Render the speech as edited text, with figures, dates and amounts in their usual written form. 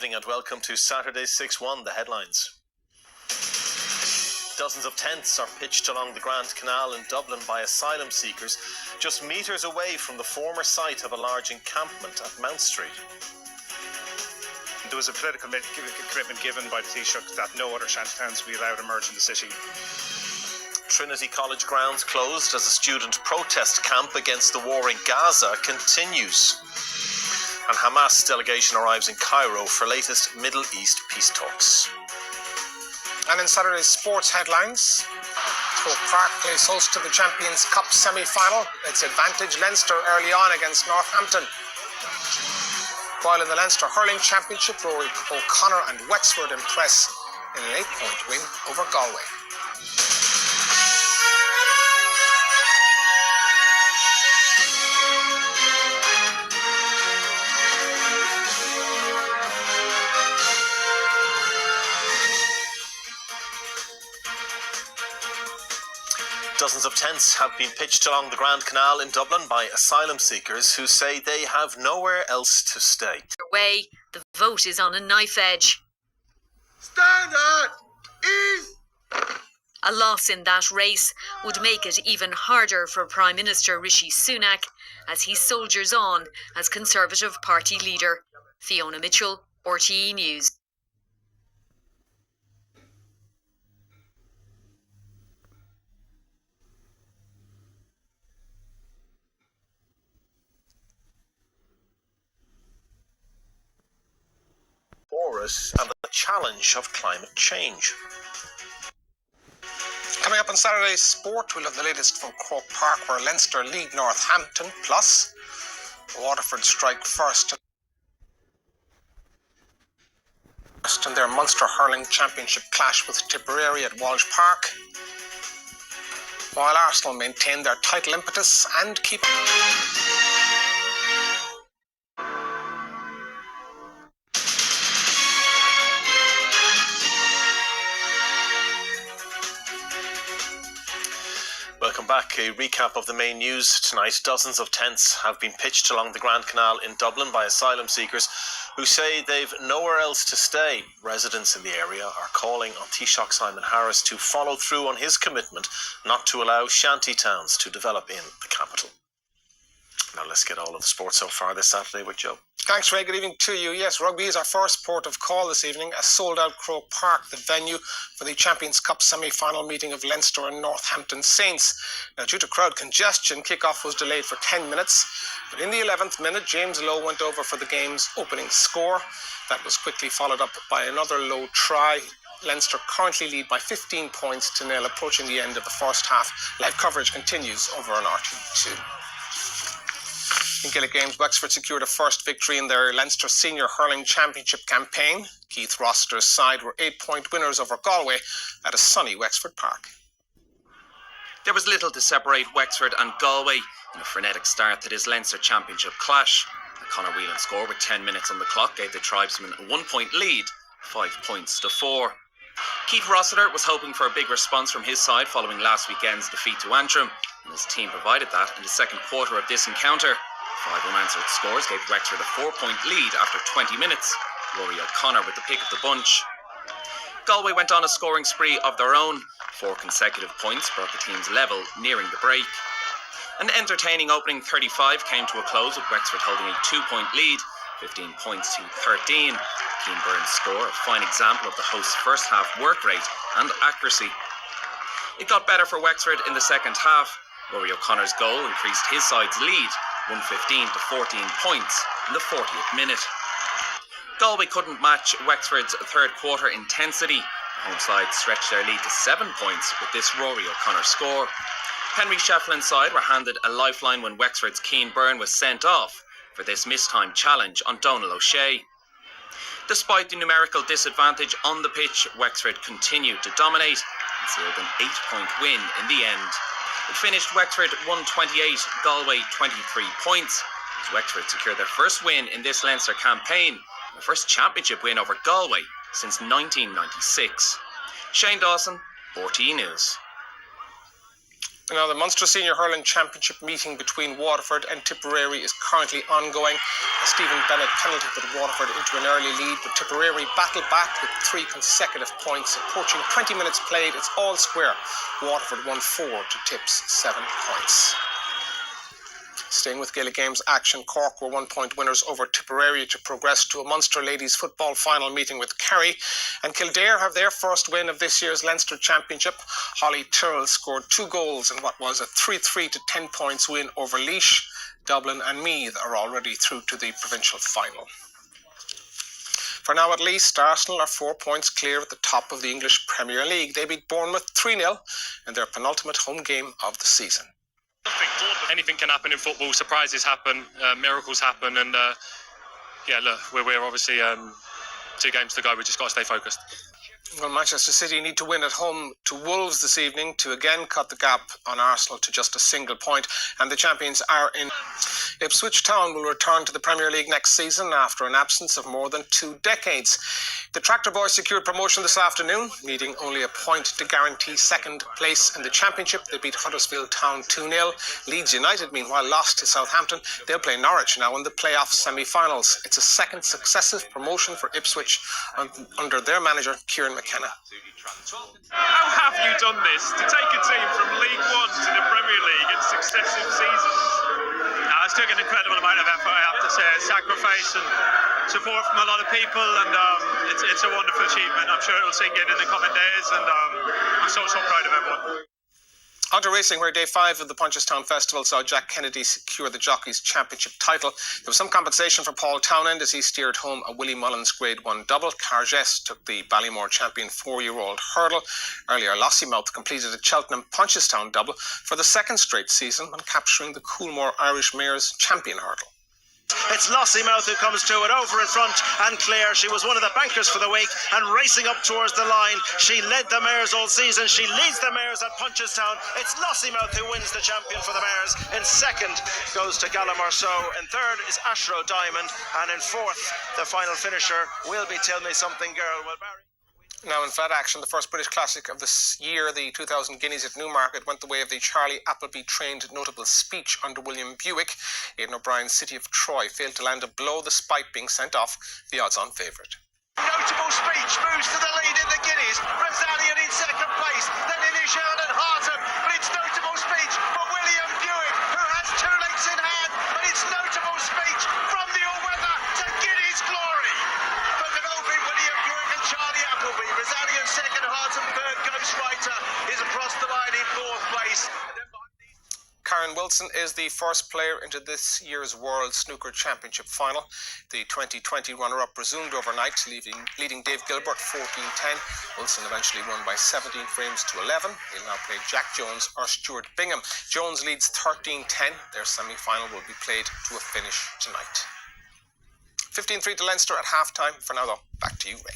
evening and welcome to RTÉ Six One, the headlines. Dozens of tents are pitched along the Grand Canal in Dublin by asylum seekers, just metres away from the former site of a large encampment at Mount Street. There was a political commitment given by the Taoiseach that no other shantytowns will be allowed to emerge in the city. Trinity College grounds closed as a student protest camp against the war in Gaza continues. And Hamas delegation arrives in Cairo for latest Middle East peace talks. And in Saturday's sports headlines, Croke Park plays host to the Champions Cup semi-final. Its advantage Leinster early on against Northampton. While in the Leinster Hurling Championship, Rory O'Connor and Wexford impress in an 8-point win over Galway. Dozens of tents have been pitched along the Grand Canal in Dublin by asylum seekers who say they have nowhere else to stay. Way, the vote is on a knife edge. Stand at ease! A loss in that race would make it even harder for Prime Minister Rishi Sunak as he soldiers on as Conservative Party leader. Fiona Mitchell, RTÉ News. And the challenge of climate change. Coming up on Saturday's sport, we'll have the latest from Croke Park, where Leinster lead Northampton, plus Waterford strike first in their Munster Hurling Championship clash with Tipperary at Walsh Park, while Arsenal maintain their title impetus and keep... Welcome back. A recap of the main news tonight. Dozens of tents have been pitched along the Grand Canal in Dublin by asylum seekers who say they've nowhere else to stay. Residents in the area are calling on Taoiseach Simon Harris to follow through on his commitment not to allow shanty towns to develop in the capital. Now let's get all of the sport so far this Saturday with Joe. Thanks, Ray. Good evening to you. Yes, rugby is our first port of call this evening. A sold-out Croke Park, the venue for the Champions Cup semi-final meeting of Leinster and Northampton Saints. Now, due to crowd congestion, kick-off was delayed for 10 minutes. But in the 11th minute, James Lowe went over for the game's opening score. That was quickly followed up by another Lowe try. Leinster currently lead by 15 points to nil, approaching the end of the first half. Live coverage continues over on RTÉ2. In Gaelic games, Wexford secured a first victory in their Leinster Senior Hurling Championship campaign. Keith Rossiter's side were 8-point winners over Galway at a sunny Wexford Park. There was little to separate Wexford and Galway in a frenetic start to this Leinster Championship clash. The Conor Whelan score with 10 minutes on the clock gave the tribesmen a 1-point lead, 5 points to 4. Keith Rossiter was hoping for a big response from his side following last weekend's defeat to Antrim, and his team provided that in the second quarter of this encounter. 5 unanswered scores gave Wexford a 4-point lead after 20 minutes. Rory O'Connor with the pick of the bunch. Galway went on a scoring spree of their own. 4 consecutive points brought the teams level nearing the break. An entertaining opening 35 came to a close with Wexford holding a 2-point lead, 15 points to 13. Keane Byrne's score, a fine example of the host's first half work rate and accuracy. It got better for Wexford in the second half. Rory O'Connor's goal increased his side's lead, 115 to 14 points in the 40th minute. Galway couldn't match Wexford's third quarter intensity. The home side stretched their lead to 7 points with this Rory O'Connor score. Henry Shefflin's side were handed a lifeline when Wexford's Keane Byrne was sent off for this mistimed challenge on Donal O'Shea. Despite the numerical disadvantage on the pitch, Wexford continued to dominate and sealed an 8-point win in the end. It finished Wexford 128, Galway 23 points, as Wexford secured their first win in this Leinster campaign, the first championship win over Galway since 1996. Shane Dawson, RTÉ News. Now, the Munster Senior Hurling Championship meeting between Waterford and Tipperary is currently ongoing. A Stephen Bennett penalty put Waterford into an early lead, but Tipperary battled back with 3 consecutive points. Approaching 20 minutes played, it's all square. Waterford won 4 to Tips 7 points. Staying with Gaelic Games action, Cork were 1-point winners over Tipperary to progress to a Munster Ladies Football final meeting with Kerry. And Kildare have their first win of this year's Leinster Championship. Holly Tyrrell scored 2 goals in what was a 3-3 to 10 points win over Laois. Dublin and Meath are already through to the provincial final. For now at least, Arsenal are 4 points clear at the top of the English Premier League. They beat Bournemouth 3-0 in their penultimate home game of the season. Anything can happen in football. Surprises happen, miracles happen, and we're obviously 2 games to go. We just got to stay focused. Well, Manchester City need to win at home to Wolves this evening to again cut the gap on Arsenal to just a single point, and the champions are in. Ipswich Town will return to the Premier League next season after an absence of more than 2 decades. The Tractor Boys secured promotion this afternoon, needing only a point to guarantee second place in the Championship. They beat Huddersfield Town 2-0. Leeds United, meanwhile, lost to Southampton. They'll play Norwich now in the playoff semi-finals. It's a second successive promotion for Ipswich under their manager, Kieran McKenna. How have you done this to take a team from League One to the Premier League in successive seasons? It's took an incredible amount of effort, I have to say, sacrifice and support from a lot of people, and it's a wonderful achievement. I'm sure it will sink in the coming days, and I'm so proud of everyone. On to racing, where day 5 of the Punchestown Festival saw Jack Kennedy secure the Jockeys Championship title. There was some compensation for Paul Townend as he steered home a Willie Mullins Grade 1 double. Cargess took the Ballymore champion 4-year-old hurdle. Earlier, Lossiemouth completed a Cheltenham Punchestown double for the 2nd straight season when capturing the Coolmore Irish Mares champion hurdle. It's Lossiemouth who comes to it over in front, and Claire, she was one of the bankers for the week and racing up towards the line. She led the mares all season. She leads the mares at Punchestown. It's Lossiemouth who wins the champion for the mares. In 2nd goes to Gallamarceau. In 3rd is Ashrow Diamond, and in 4th, the final finisher will be Tell Me Something Girl. Well, Barry. Now in flat action, the first British Classic of this year, the 2000 Guineas at Newmarket, went the way of the Charlie Appleby trained notable speech under William Buick. Aidan O'Brien's City of Troy failed to land a blow despite being sent off, the odds-on favourite. Notable speech moves to the lead in the Guineas. Brazilian in 2nd place, then Inishan and Harton. But it's notable speech for William Buick, who has 2 lengths in hand. But it's notable speech from the all-weather to Guineas glory. But developing William Buick and Charlie Appleby. Brazilian 2nd, Harton 3rd. Ghostwriter is across the line in 4th place. Karen Wilson is the first player into this year's World Snooker Championship final. The 2020 runner-up resumed overnight, leading Dave Gilbert 14-10. Wilson eventually won by 17 frames to 11. He'll now play Jack Jones or Stuart Bingham. Jones leads 13-10. Their semi-final will be played to a finish tonight. 15-3 to Leinster at half-time. For now, though, back to you, Ray.